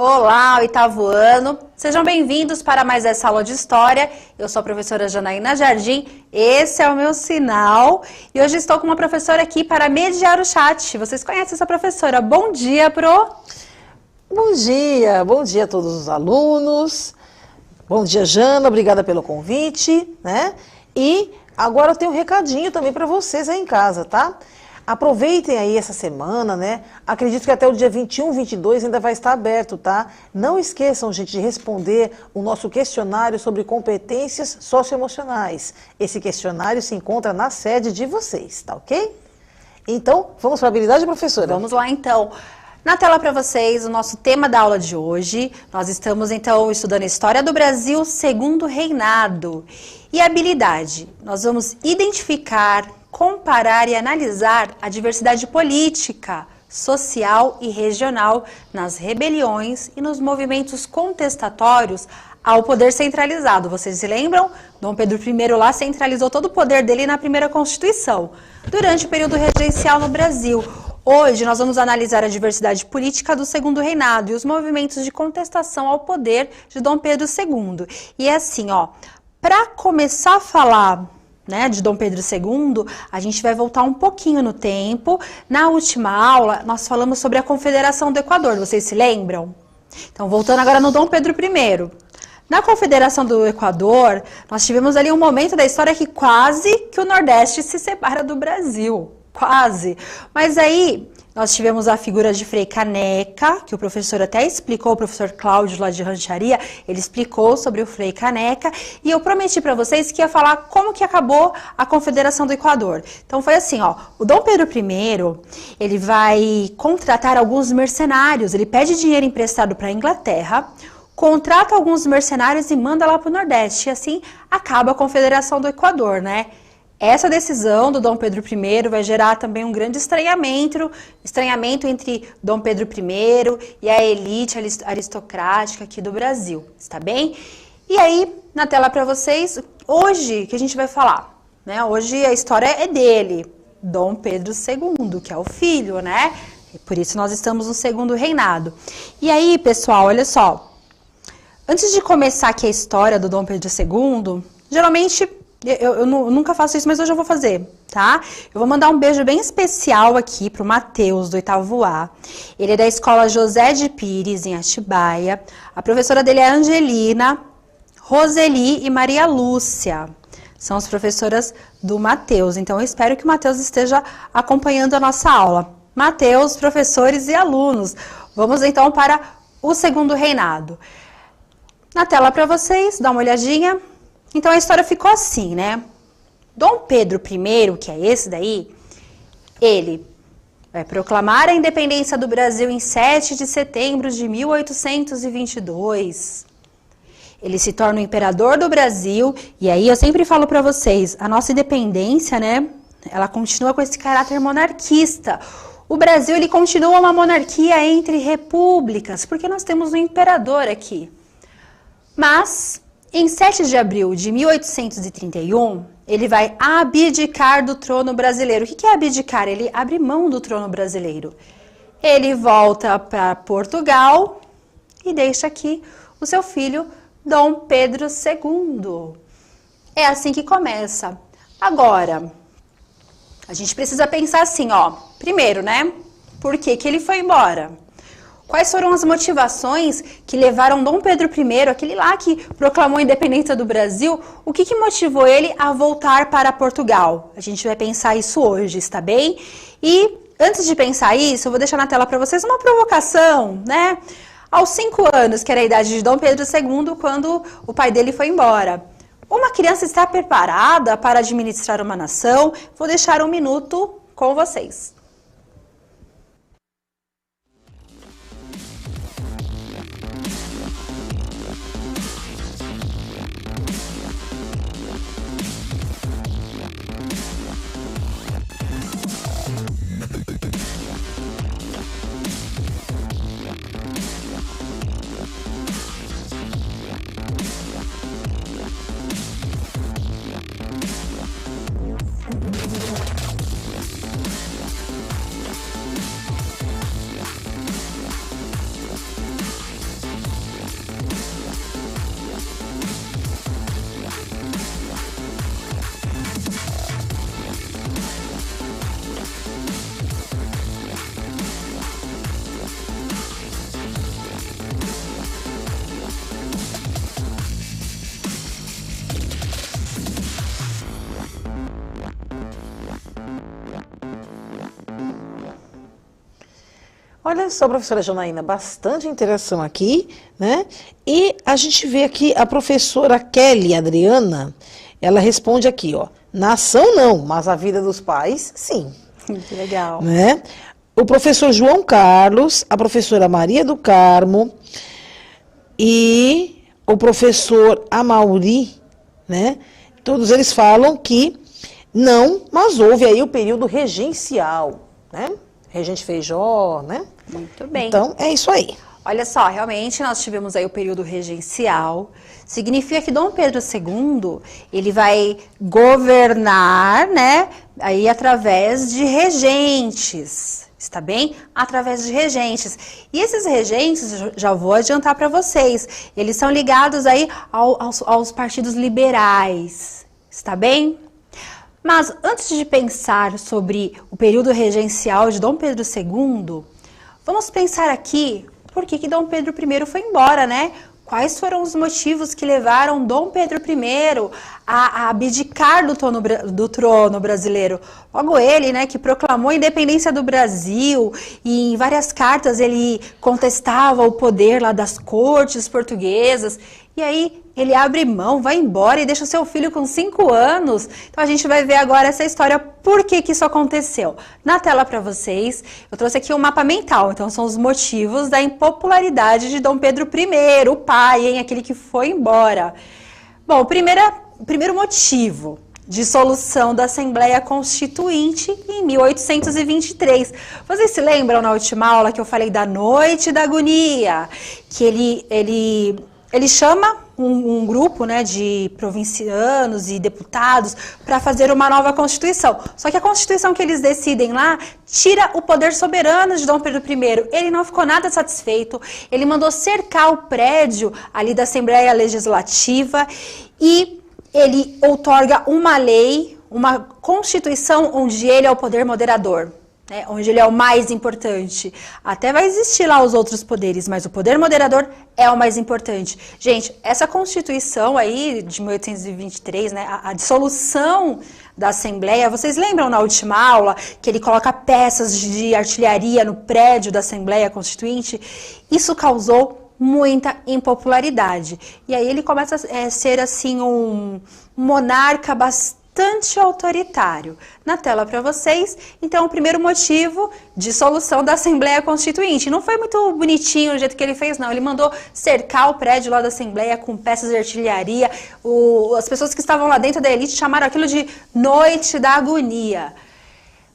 Olá, oitavo ano. Sejam bem-vindos para mais essa aula de História. Eu sou a professora Janaína Jardim, esse é o meu sinal. E hoje estou com uma professora aqui para mediar o chat. Vocês conhecem essa professora? Bom dia, Pro! Bom dia a todos os alunos. Bom dia, Jana, obrigada pelo convite, né? E agora eu tenho um recadinho também para vocês aí em casa, tá? Aproveitem aí essa semana, né? Acredito que até o dia 21, 22 ainda vai estar aberto, tá? Não esqueçam, gente, de responder o nosso questionário sobre competências socioemocionais. Esse questionário se encontra na sede de vocês, tá ok? Então, vamos para a habilidade, professora? Vamos lá, então. Na tela para vocês, o nosso tema da aula de hoje. Nós estamos, então, estudando a História do Brasil, Segundo Reinado. E a habilidade, nós vamos identificar, comparar e analisar a diversidade política, social e regional nas rebeliões e nos movimentos contestatórios ao poder centralizado. Vocês se lembram? Dom Pedro I lá centralizou todo o poder dele na primeira Constituição, durante o período regencial no Brasil. Hoje nós vamos analisar a diversidade política do Segundo Reinado e os movimentos de contestação ao poder de Dom Pedro II. E é assim, ó, para começar a falar, né, de Dom Pedro II, a gente vai voltar um pouquinho no tempo. Na última aula, nós falamos sobre a Confederação do Equador, vocês se lembram? Então, voltando agora no Dom Pedro I. Na Confederação do Equador, nós tivemos ali um momento da história que quase que o Nordeste se separa do Brasil. Quase. Mas aí, nós tivemos a figura de Frei Caneca, que o professor até explicou, o professor Cláudio lá de Rancharia, ele explicou sobre o Frei Caneca, e eu prometi para vocês que ia falar como que acabou a Confederação do Equador. Então foi assim, ó, o Dom Pedro I, ele vai contratar alguns mercenários, ele pede dinheiro emprestado para a Inglaterra, contrata alguns mercenários e manda lá para o Nordeste, e assim acaba a Confederação do Equador, né? Essa decisão do Dom Pedro I vai gerar também um grande estranhamento entre Dom Pedro I e a elite aristocrática aqui do Brasil, está bem? E aí, na tela para vocês, hoje que a gente vai falar, né? Hoje a história é dele, Dom Pedro II, que é o filho, né? E por isso nós estamos no Segundo Reinado. E aí, pessoal, olha só, antes de começar aqui a história do Dom Pedro II, geralmente eu nunca faço isso, mas hoje eu vou fazer, tá? Eu vou mandar um beijo bem especial aqui pro Matheus, do oitavo A. Ele é da escola José de Pires, em Atibaia. A professora dele é Angelina, Roseli e Maria Lúcia. São as professoras do Matheus. Então, eu espero que o Matheus esteja acompanhando a nossa aula. Matheus, professores e alunos. Vamos, então, para o Segundo Reinado. Na tela para vocês, dá uma olhadinha. Então, a história ficou assim, né? Dom Pedro I, que é esse daí, ele vai proclamar a independência do Brasil em 7 de setembro de 1822. Ele se torna o imperador do Brasil, e aí eu sempre falo para vocês, a nossa independência, né? Ela continua com esse caráter monarquista. O Brasil, ele continua uma monarquia entre repúblicas, porque nós temos um imperador aqui. Mas em 7 de abril de 1831, ele vai abdicar do trono brasileiro. O que é abdicar? Ele abre mão do trono brasileiro. Ele volta para Portugal e deixa aqui o seu filho, Dom Pedro II. É assim que começa. Agora, a gente precisa pensar assim, ó. Primeiro, né? Por que que ele foi embora? Quais foram as motivações que levaram Dom Pedro I, aquele lá que proclamou a independência do Brasil, o que motivou ele a voltar para Portugal? A gente vai pensar isso hoje, está bem? E antes de pensar isso, eu vou deixar na tela para vocês uma provocação, né? Aos 5 anos, que era a idade de Dom Pedro II, quando o pai dele foi embora. Uma criança está preparada para administrar uma nação? Vou deixar 1 minuto com vocês. Olha só, professora Janaína, bastante interação aqui, né? E a gente vê aqui a professora Kelly Adriana, ela responde aqui, ó, nação não, mas a vida dos pais, sim. Que legal. Né? O professor João Carlos, a professora Maria do Carmo e o professor Amauri, né? Todos eles falam que não, mas houve aí o período regencial, né? Regente Feijó, né? Muito bem. Então, é isso aí. Olha só, realmente nós tivemos aí o período regencial. Significa que Dom Pedro II, ele vai governar, né, aí através de regentes, está bem? Através de regentes. E esses regentes, já vou adiantar para vocês, eles são ligados aí aos partidos liberais, está bem? Mas antes de pensar sobre o período regencial de Dom Pedro II, vamos pensar aqui por que Dom Pedro I foi embora, né? Quais foram os motivos que levaram Dom Pedro I a abdicar do trono brasileiro? Logo ele, né, que proclamou a independência do Brasil e em várias cartas ele contestava o poder lá das cortes portuguesas. E aí ele abre mão, vai embora e deixa o seu filho com 5 anos. Então a gente vai ver agora essa história, por que isso aconteceu. Na tela para vocês, eu trouxe aqui um mapa mental. Então são os motivos da impopularidade de Dom Pedro I, o pai, hein, aquele que foi embora. Bom, o primeiro motivo, dissolução da Assembleia Constituinte em 1823. Vocês se lembram na última aula que eu falei da Noite da Agonia? Que ele chama um grupo, né, de provincianos e deputados para fazer uma nova Constituição. Só que a Constituição que eles decidem lá tira o poder soberano de Dom Pedro I. Ele não ficou nada satisfeito. Ele mandou cercar o prédio ali da Assembleia Legislativa e ele outorga uma lei, uma Constituição onde ele é o poder moderador. Onde ele é o mais importante. Até vai existir lá os outros poderes, mas o poder moderador é o mais importante. Gente, essa Constituição aí de 1823, né, a dissolução da Assembleia, vocês lembram na última aula que ele coloca peças de artilharia no prédio da Assembleia Constituinte? Isso causou muita impopularidade. E aí ele começa a ser assim um monarca bastante autoritário. Na tela para vocês, então o primeiro motivo, dissolução da Assembleia Constituinte. Não foi muito bonitinho o jeito que ele fez, não. Ele mandou cercar o prédio lá da Assembleia com peças de artilharia. As pessoas que estavam lá dentro da elite chamaram aquilo de Noite da Agonia.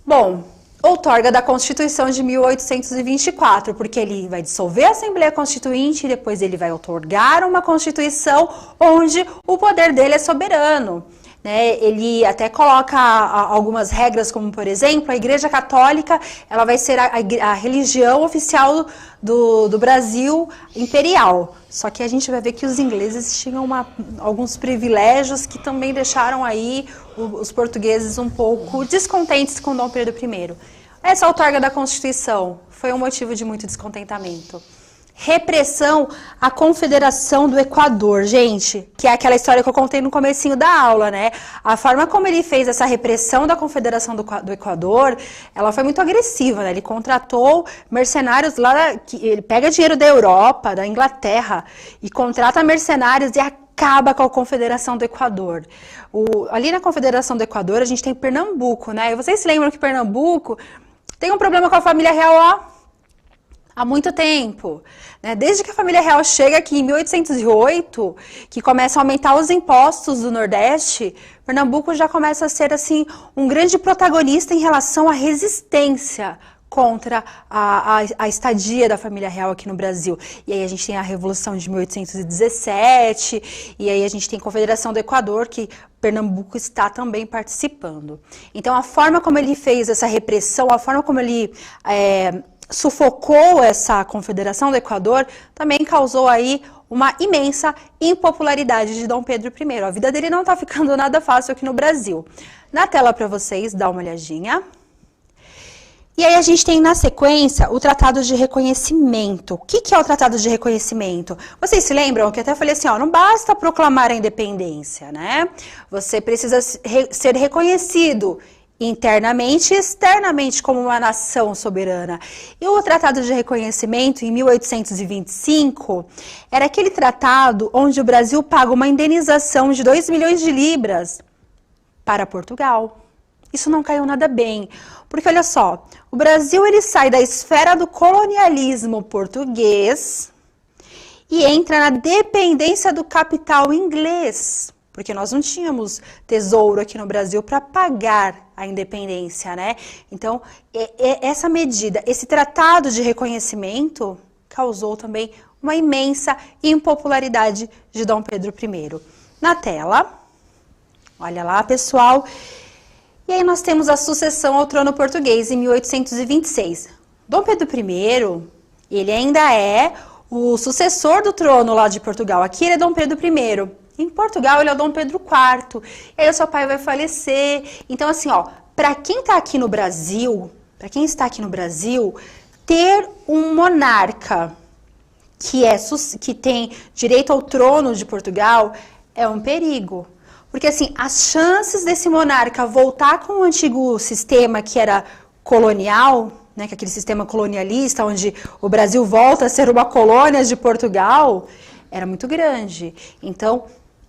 Bom, outorga da Constituição de 1824, porque ele vai dissolver a Assembleia Constituinte e depois ele vai outorgar uma Constituição onde o poder dele é soberano. Ele até coloca algumas regras, como por exemplo, a Igreja Católica ela vai ser a religião oficial do Brasil imperial. Só que a gente vai ver que os ingleses tinham alguns privilégios que também deixaram aí os portugueses um pouco descontentes com Dom Pedro I. Essa outorga da Constituição foi um motivo de muito descontentamento. Repressão à Confederação do Equador, gente, que é aquela história que eu contei no comecinho da aula, né? A forma como ele fez essa repressão da Confederação do Equador, ela foi muito agressiva, né? Ele contratou mercenários lá, ele pega dinheiro da Europa, da Inglaterra, e contrata mercenários e acaba com a Confederação do Equador. Ali na Confederação do Equador, a gente tem Pernambuco, né? E vocês se lembram que Pernambuco tem um problema com a família real, ó, há muito tempo, né? Desde que a família real chega aqui em 1808, que começam a aumentar os impostos do Nordeste, Pernambuco já começa a ser assim um grande protagonista em relação à resistência contra a estadia da família real aqui no Brasil. E aí a gente tem a Revolução de 1817, e aí a gente tem a Confederação do Equador, que Pernambuco está também participando. Então a forma como ele fez essa repressão, a forma como ele sufocou essa Confederação do Equador, também causou aí uma imensa impopularidade de Dom Pedro I. A vida dele não está ficando nada fácil aqui no Brasil. Na tela para vocês, dá uma olhadinha. E aí a gente tem na sequência o Tratado de Reconhecimento. O que é o Tratado de Reconhecimento? Vocês se lembram que eu até falei assim, ó, não basta proclamar a independência, né? Você precisa ser reconhecido internamente e externamente como uma nação soberana. E o Tratado de Reconhecimento, em 1825, era aquele tratado onde o Brasil paga uma indenização de 2 milhões de libras para Portugal. Isso não caiu nada bem, porque olha só, o Brasil ele sai da esfera do colonialismo português e entra na dependência do capital inglês, porque nós não tínhamos tesouro aqui no Brasil para pagar a independência, né? Então, essa medida, esse tratado de reconhecimento causou também uma imensa impopularidade de Dom Pedro I. Na tela, olha lá, pessoal. E aí nós temos a sucessão ao trono português em 1826. Dom Pedro I, ele ainda é o sucessor do trono lá de Portugal. Aqui ele é Dom Pedro I. Em Portugal ele é o Dom Pedro IV. E aí o seu pai vai falecer. Então assim, ó, para quem está aqui no Brasil, ter um monarca que tem direito ao trono de Portugal é um perigo. Porque assim, as chances desse monarca voltar com o antigo sistema que era colonial, né, que é aquele sistema colonialista, onde o Brasil volta a ser uma colônia de Portugal, era muito grande. Então,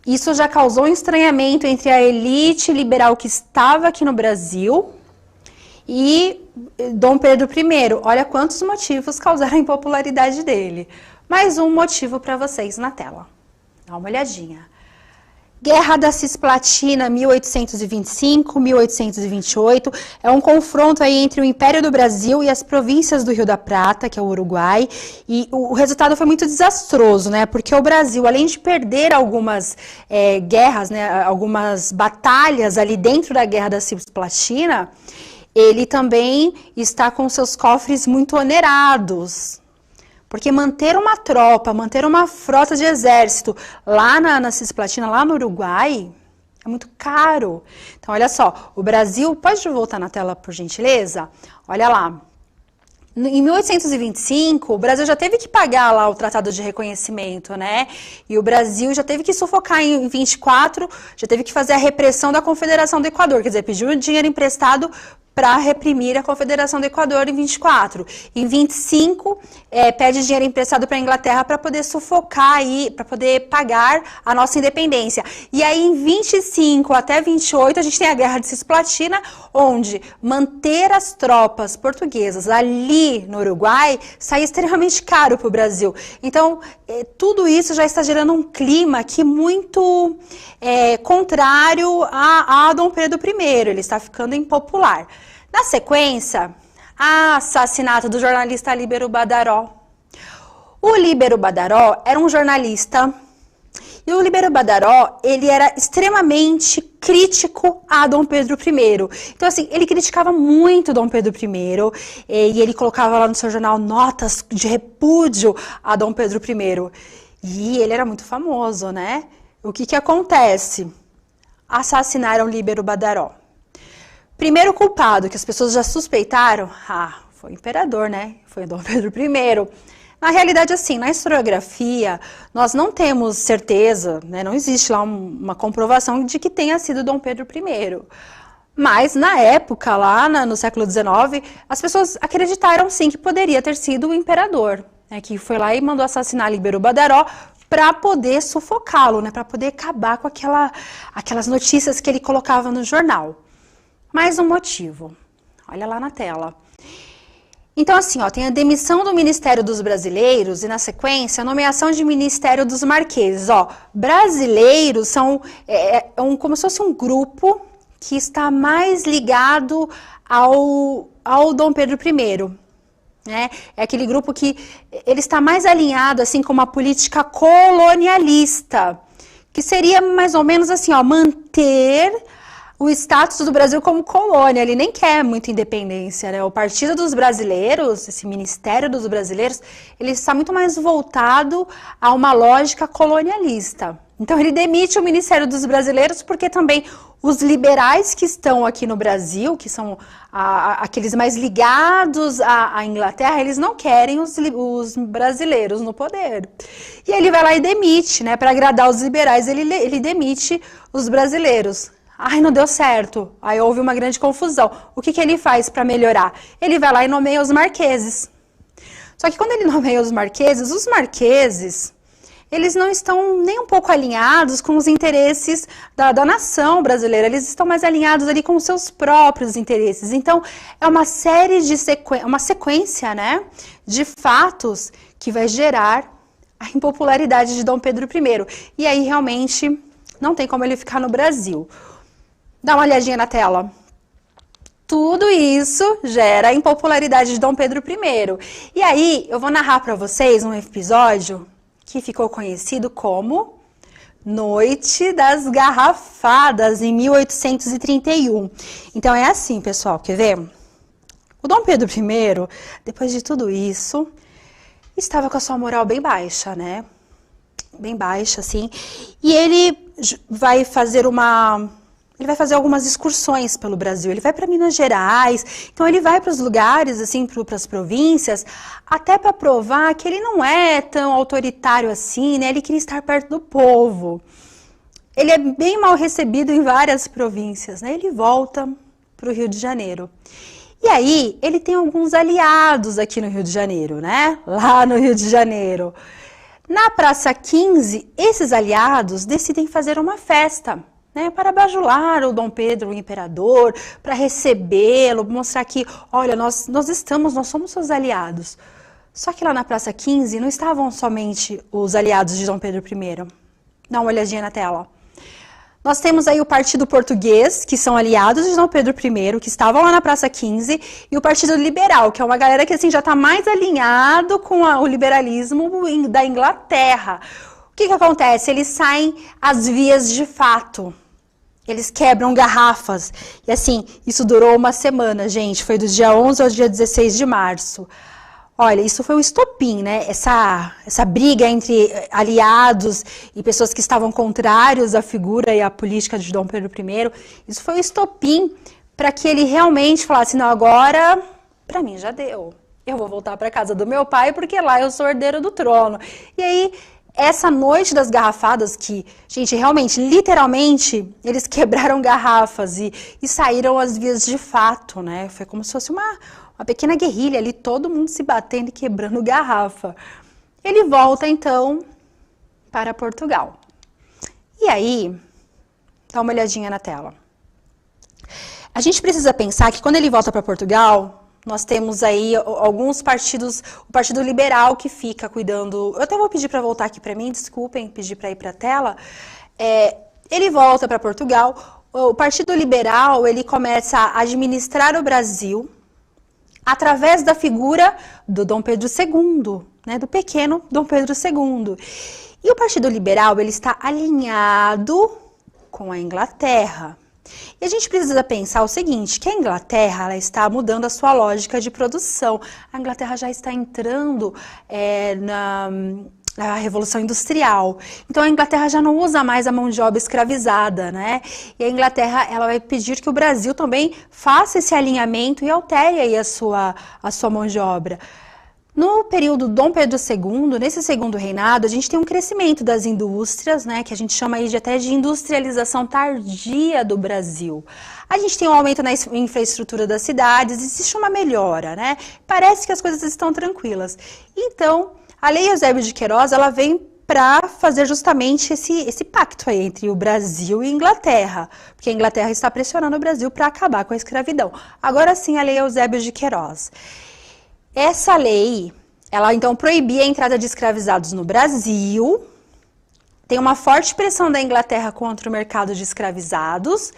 isso já causou um estranhamento entre a elite liberal que estava aqui no Brasil e Dom Pedro I. Olha quantos motivos causaram a impopularidade dele. Mais um motivo para vocês na tela. Dá uma olhadinha. Guerra da Cisplatina, 1825-1828, é um confronto aí entre o Império do Brasil e as províncias do Rio da Prata, que é o Uruguai, e o resultado foi muito desastroso, né? Porque o Brasil, além de perder algumas guerras, né, algumas batalhas ali dentro da Guerra da Cisplatina, ele também está com seus cofres muito onerados. Porque manter uma tropa, manter uma frota de exército lá na Cisplatina, lá no Uruguai, é muito caro. Então, olha só, o Brasil... Pode voltar na tela, por gentileza? Olha lá. Em 1825, o Brasil já teve que pagar lá o Tratado de Reconhecimento, né? E o Brasil já teve que sufocar em 24, já teve que fazer a repressão da Confederação do Equador, quer dizer, pediu dinheiro emprestado para reprimir a Confederação do Equador em 24. Em 25, pede dinheiro emprestado para a Inglaterra para poder sufocar aí, para poder pagar a nossa independência. E aí em 25 até 28 a gente tem a Guerra de Cisplatina, onde manter as tropas portuguesas ali no Uruguai sai extremamente caro para o Brasil. Então, tudo isso já está gerando um clima aqui muito contrário a Dom Pedro I. Ele está ficando impopular. Na sequência, assassinato do jornalista Líbero Badaró. O Líbero Badaró era um jornalista e o Líbero Badaró, ele era extremamente crítico a Dom Pedro I. Então, assim, ele criticava muito Dom Pedro I e ele colocava lá no seu jornal notas de repúdio a Dom Pedro I. E ele era muito famoso, né? O que acontece? Assassinaram Líbero Badaró. Primeiro culpado, que as pessoas já suspeitaram, foi o imperador, né? Foi Dom Pedro I. Na realidade, assim, na historiografia, nós não temos certeza, né? Não existe lá uma comprovação de que tenha sido Dom Pedro I. Mas, na época, lá no século XIX, as pessoas acreditaram, sim, que poderia ter sido o imperador, né? Que foi lá e mandou assassinar Líbero Badaró para poder sufocá-lo, né? Para poder acabar com aquelas notícias que ele colocava no jornal. Mais um motivo. Olha lá na tela. Então, assim, ó, tem a demissão do Ministério dos Brasileiros e, na sequência, a nomeação de Ministério dos Marqueses. Ó, brasileiros são como se fosse um grupo que está mais ligado ao Dom Pedro I. Né? É aquele grupo que ele está mais alinhado assim, com uma política colonialista, que seria mais ou menos assim, ó, manter o status do Brasil como colônia. Ele nem quer muita independência, né? O Partido dos Brasileiros, esse Ministério dos Brasileiros, ele está muito mais voltado a uma lógica colonialista. Então ele demite o Ministério dos Brasileiros porque também os liberais que estão aqui no Brasil, que são aqueles mais ligados à Inglaterra, eles não querem os brasileiros no poder. E ele vai lá e demite, né? Para agradar os liberais, ele demite os brasileiros. Ai, não deu certo. Aí houve uma grande confusão. O que ele faz para melhorar? Ele vai lá e nomeia os marqueses. Só que quando ele nomeia os marqueses, eles não estão nem um pouco alinhados com os interesses da nação brasileira. Eles estão mais alinhados ali com os seus próprios interesses. Então, é uma série de uma sequência, né, de fatos que vai gerar a impopularidade de Dom Pedro I. E aí, realmente, não tem como ele ficar no Brasil. Dá uma olhadinha na tela. Tudo isso gera a impopularidade de Dom Pedro I. E aí, eu vou narrar para vocês um episódio que ficou conhecido como Noite das Garrafadas, em 1831. Então, é assim, pessoal, quer ver? O Dom Pedro I, depois de tudo isso, estava com a sua moral bem baixa, né? Bem baixa, assim. E ele vai fazer algumas excursões pelo Brasil. Ele vai para Minas Gerais, então ele vai para os lugares, assim, para as províncias, até para provar que ele não é tão autoritário assim, né? Ele queria estar perto do povo. Ele é bem mal recebido em várias províncias, né? Ele volta para o Rio de Janeiro. E aí, ele tem alguns aliados aqui no Rio de Janeiro, né? Lá no Rio de Janeiro. Na Praça 15, esses aliados decidem fazer uma festa, né, para bajular o Dom Pedro, o imperador, para recebê-lo, mostrar que, olha, nós somos seus aliados. Só que lá na Praça 15 não estavam somente os aliados de Dom Pedro I. Dá uma olhadinha na tela. Nós temos aí o Partido Português, que são aliados de Dom Pedro I, que estavam lá na Praça 15, e o Partido Liberal, que é uma galera que assim, já está mais alinhado com o liberalismo da Inglaterra. O que acontece? Eles saem às vias de fato. Eles quebram garrafas. E assim, isso durou uma semana, gente. Foi do dia 11 ao dia 16 de março. Olha, isso foi o estopim, né? Essa briga entre aliados e pessoas que estavam contrários à figura e à política de Dom Pedro I. Isso foi o estopim para que ele realmente falasse, não, agora, para mim já deu. Eu vou voltar para casa do meu pai, porque lá eu sou herdeiro do trono. E aí, essa noite das garrafadas que, gente, realmente, literalmente, eles quebraram garrafas e saíram às vias de fato, né? Foi como se fosse uma pequena guerrilha ali, todo mundo se batendo e quebrando garrafa. Ele volta, então, para Portugal. E aí, dá uma olhadinha na tela. A gente precisa pensar que quando ele volta para Portugal, nós temos aí alguns partidos, o Partido Liberal que fica cuidando. Eu até vou pedir para voltar aqui para mim, desculpem, pedir para ir para a tela. Ele volta para Portugal, o Partido Liberal ele começa a administrar o Brasil através da figura do Dom Pedro II, né, do pequeno Dom Pedro II. E o Partido Liberal ele está alinhado com a Inglaterra. E a gente precisa pensar o seguinte, que a Inglaterra ela está mudando a sua lógica de produção. A Inglaterra já está entrando na Revolução Industrial. Então a Inglaterra já não usa mais a mão de obra escravizada, né? E a Inglaterra ela vai pedir que o Brasil também faça esse alinhamento e altere aí a sua mão de obra. No período Dom Pedro II, nesse segundo reinado, a gente tem um crescimento das indústrias, né, que a gente chama aí até de industrialização tardia do Brasil. A gente tem um aumento na infraestrutura das cidades, existe uma melhora, né? Parece que as coisas estão tranquilas. Então, a Lei Eusébio de Queiroz, ela vem para fazer justamente esse pacto aí entre o Brasil e a Inglaterra, porque a Inglaterra está pressionando o Brasil para acabar com a escravidão. Agora sim, a Lei Eusébio de Queiroz. Essa lei, ela então proibia a entrada de escravizados no Brasil, tem uma forte pressão da Inglaterra contra o mercado de escravizados.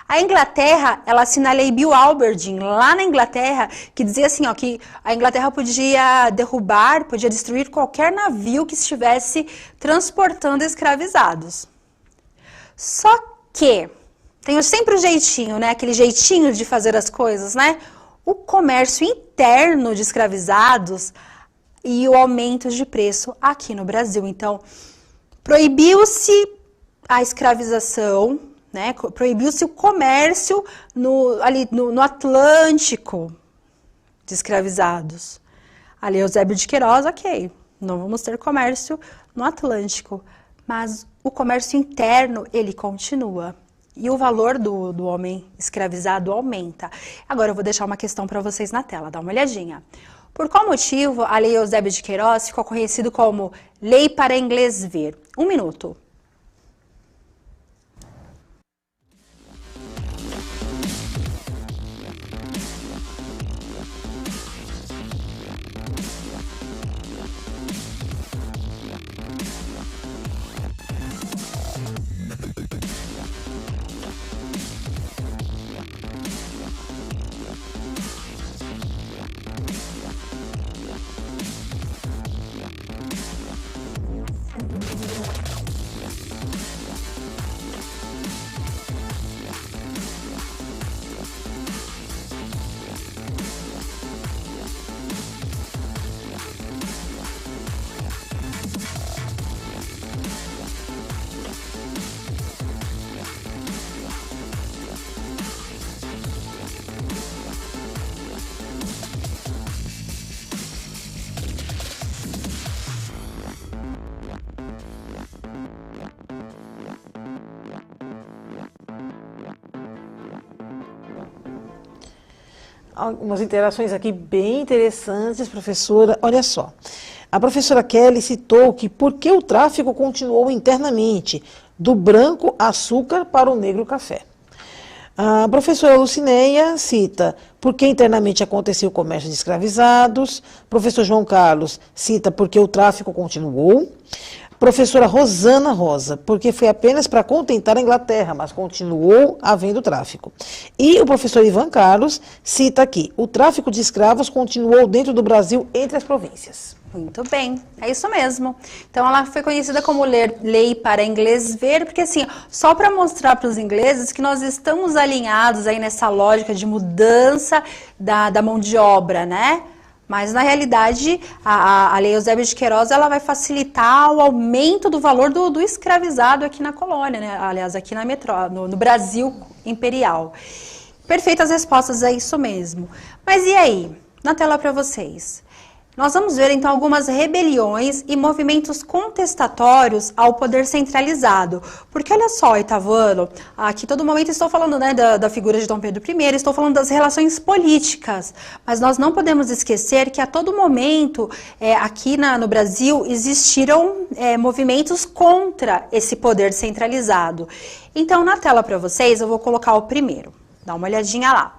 A Inglaterra, ela assina a Lei Bill-Alberdin, lá na Inglaterra, que dizia assim, ó, que a Inglaterra podia derrubar, podia destruir qualquer navio que estivesse transportando escravizados. Só que, tem sempre o jeitinho, né, aquele jeitinho de fazer as coisas, né? O comércio interno de escravizados e o aumento de preço aqui no Brasil. Então, proibiu-se a escravização, né? Proibiu-se o comércio no Atlântico de escravizados. A Lei Eusébio de Queiroz, ok, não vamos ter comércio no Atlântico, mas o comércio interno, ele continua. e o valor do homem escravizado aumenta. Agora eu vou deixar uma questão para vocês na tela, dá uma olhadinha. Por qual motivo a Lei Eusébio de Queiroz ficou conhecida como Lei para Inglês Ver? 1 minuto. Algumas interações aqui bem interessantes, professora. Olha só, a professora Kelly citou que por que o tráfico continuou internamente, do branco açúcar para o negro café. A professora Lucineia cita por que internamente aconteceu o comércio de escravizados. Professor João Carlos cita por que o tráfico continuou. Professora Rosana Rosa, porque foi apenas para contentar a Inglaterra, mas continuou havendo tráfico. E o professor Ivan Carlos cita aqui, o tráfico de escravos continuou dentro do Brasil entre as províncias. Muito bem, é isso mesmo. Então ela foi conhecida como Lei para Inglês Ver, porque assim, só para mostrar para os ingleses que nós estamos alinhados aí nessa lógica de mudança da mão de obra, né? Mas, na realidade, a Lei Eusébio de Queiroz ela vai facilitar o aumento do valor do escravizado aqui na colônia, né? Aliás, aqui no Brasil imperial. Perfeitas respostas, é isso mesmo. Mas e aí? Na tela para vocês. Nós vamos ver, então, algumas rebeliões e movimentos contestatórios ao poder centralizado. Porque, olha só, oitavo ano, aqui todo momento estou falando, né, da figura de Dom Pedro I, estou falando das relações políticas. Mas nós não podemos esquecer que a todo momento, aqui no Brasil, existiram movimentos contra esse poder centralizado. Então, na tela para vocês, eu vou colocar o primeiro. Dá uma olhadinha lá.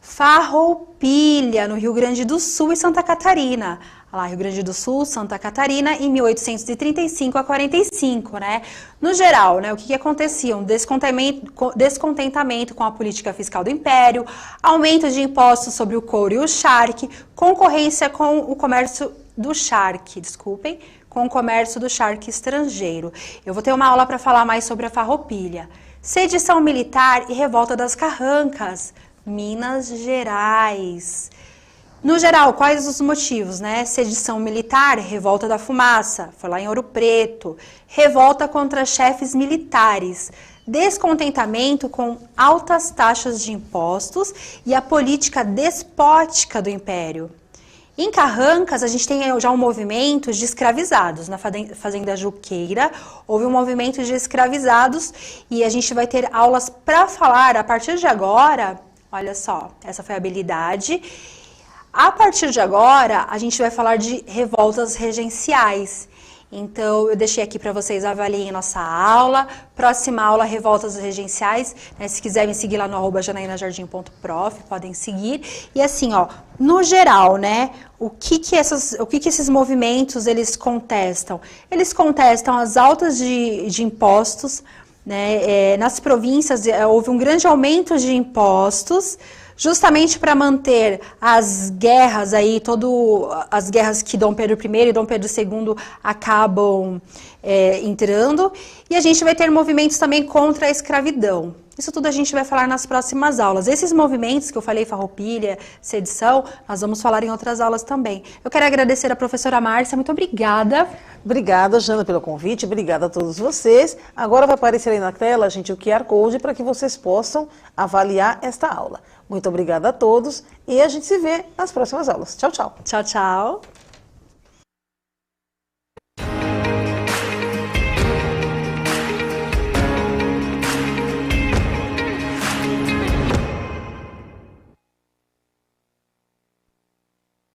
Farroupilha, no Rio Grande do Sul e Santa Catarina. Lá, Rio Grande do Sul, Santa Catarina, em 1835 a 45, né? No geral, né, o que acontecia? Um descontentamento com a política fiscal do Império, aumento de impostos sobre o couro e o charque, concorrência com o comércio do charque, com o comércio do charque estrangeiro. Eu vou ter uma aula para falar mais sobre a Farroupilha. Sedição militar e revolta das Carrancas, Minas Gerais. No geral, quais os motivos, né? Sedição militar, revolta da fumaça, foi lá em Ouro Preto. Revolta contra chefes militares. Descontentamento com altas taxas de impostos e a política despótica do Império. Em Carrancas, a gente tem já um movimento de escravizados. Na Fazenda Juqueira, houve um movimento de escravizados e a gente vai ter aulas para falar a partir de agora. Olha só, essa foi a habilidade. A partir de agora, a gente vai falar de revoltas regenciais. Então, eu deixei aqui para vocês avaliem nossa aula. Próxima aula, revoltas regenciais. Né? Se quiserem seguir lá no @janainajardim.prof, podem seguir. E assim, ó, no geral, né, o que esses movimentos eles contestam? Eles contestam as altas de impostos, né? Nas províncias houve um grande aumento de impostos, justamente para manter as guerras aí, as guerras que Dom Pedro I e Dom Pedro II acabam entrando. E a gente vai ter movimentos também contra a escravidão. Isso tudo a gente vai falar nas próximas aulas. Esses movimentos que eu falei, Farroupilha, sedição, nós vamos falar em outras aulas também. Eu quero agradecer a professora Márcia, muito obrigada. Obrigada, Jana, pelo convite, obrigada a todos vocês. Agora vai aparecer aí na tela, gente, o QR Code para que vocês possam avaliar esta aula. Muito obrigada a todos e a gente se vê nas próximas aulas. Tchau, tchau. Tchau, tchau.